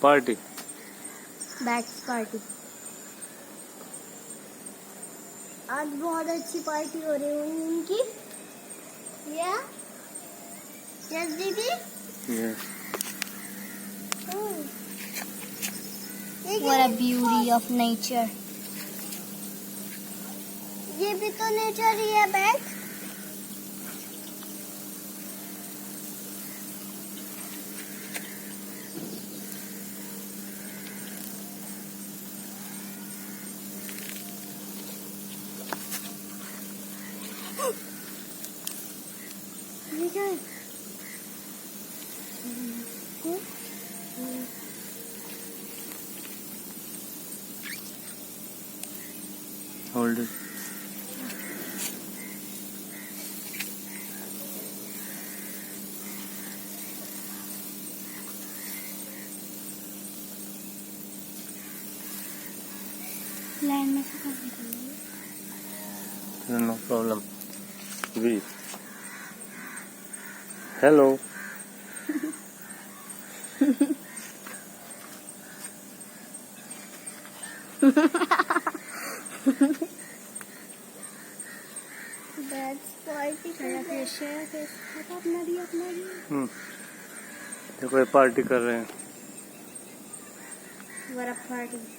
Party bats party. आज बहुत अच्छी पार्टी हो रही है उनकी। या यस दीदी। Yes. What a beauty of nature। ये भी तो नेचर ही है बैट। ये क्या है? Hold it. लैंड में No problem. V. Hello. That's party कर रहे हैं। अपना भी। देखो ये पार्टी कर रहे हैं। What a party।